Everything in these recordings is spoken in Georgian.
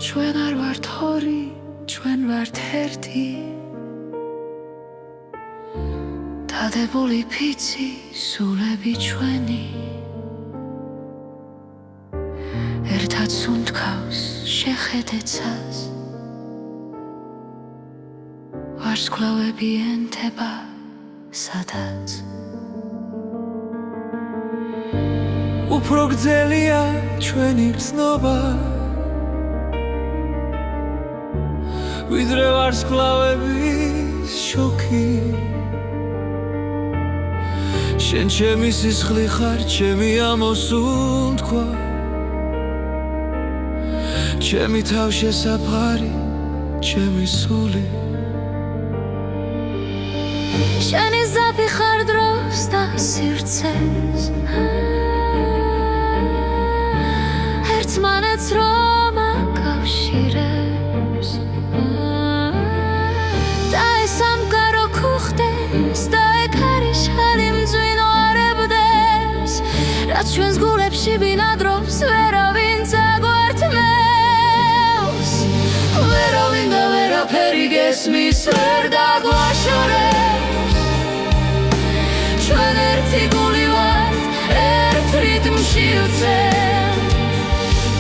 ჩვენ არ ვართ ორი, ჩვენ ვართ ერთი. დადებული ფიცი სულები ჩვენი, ერთად სუნთქავს შეხედეცას, ვარსკვლავები ენთება სადაც. უფრო გრძელია ჩვენი გრძნობა, ვიდრე ვარსკვლავების შოქი. შენ ჩემი სისხლი ხარ, ჩემი ამოსუნთქვა, ჩემი თავშესაფარი, ჩემი სული. შენი ზაფი ხარ დროს და სივრცეს, ერთმანეთს რომ აკავშირებს, და ეს სამყარო ქუხდეს და ეგ არის ხალი მძვინო არებდეს, რაც ჩვენს გულებში ბინადრობს, ვერავინ წაგვართმევს. ვერავინ და ვერაფერი გესმის, ვერ დაგვაშორებს. ჩვენ ერთი გული ვართ, ერთ რიტმში ვცევთ.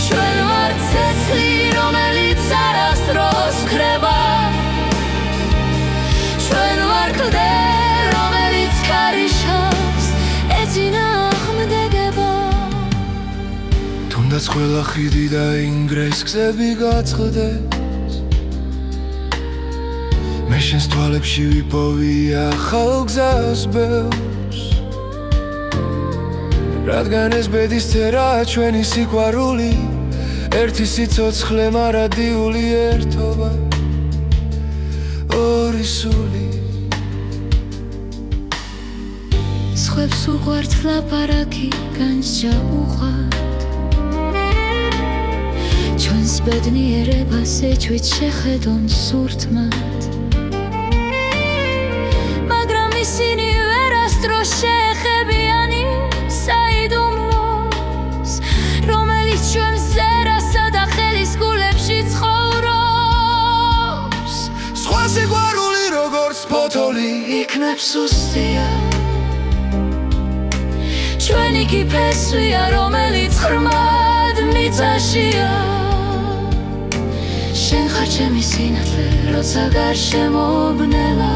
ჩვენ ვართ ცეცხლი, რომელიც არასდროს ქრება. ჩვენ ვართ კლდე, რომელიც ქარიშობს, ეძინა აღმდეგება. თუნდაც ყველა ხიდი დაინგრეს, გზები გაწყდეს, მე შენს თვალებში ვიპოვი ახალ გზას ბევრს. რადგან ეს ბედის წერაა ჩვენი სიყვარული, ერთი სიცოცხლე მარადიული ერთობა, ორი სული. სხვებს უყვართ ლაპარაკი, განსჯა უყვართ, ჩვენს ბედნიერებას ეჭვით შეხედონ სურთმად, მაგრამ ისინი ვერასდროს შეეხებიანი საიდუმლოს, რომელიც ჩვენს ზერასა და ხელის გულებში ცხოვრობს. სხვა სიყვარული როგორც ფოთოლი იქნებ სუსტია, ჩვენი კი ფესვია, რომელიც ღრმად მიწაშია. შენ ხარ ჩემი სინათლე, როცა გარშემო ბნელა,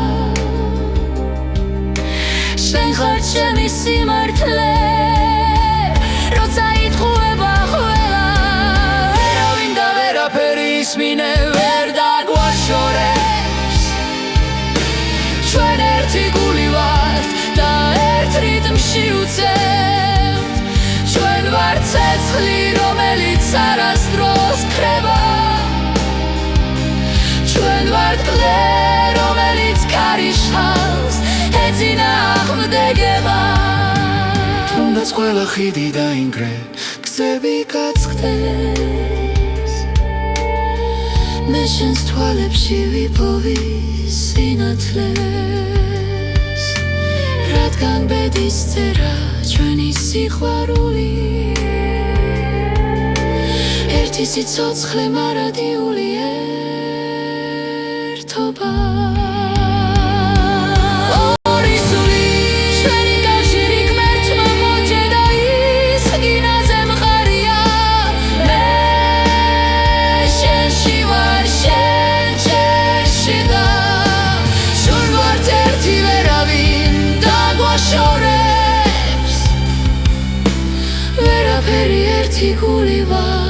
შენ ხარ ჩემი სიმართლე, როცა იტყუება ყველა. ვერავინ და ვერაფერი ისმინე, ვერ დაგვაშორებს. ჩვენ ერთი გული ვართ და ერთ რიტმში ვცევთ. ჩვენ ვართ ცეცხლი, რომელიც არასდროს ქრება. ჩვენ ვართ კლდე, რომელიც ქარიშხალს, ეძინა აღმდეგება. თუნდაც ყველა ხიდი დაინგრეს, გზები გაწყდეს, მე შენს თვალებში ვიპოვი სინათლეს. რადგან ბედის წერა ჩვენი სიყვარული, ერთი სიცოცხლე მარადიული ერთობა. ორი სული, ჩვენი კავშირი ღმერთმა მოჭედა, ის გინაზე მყარია. მე შენში ვარ, შენ ჩემში და სულ ვართ ერთი, ვერავინ დაგვაშორებს. ვერაფერი ერთი გული ვარ.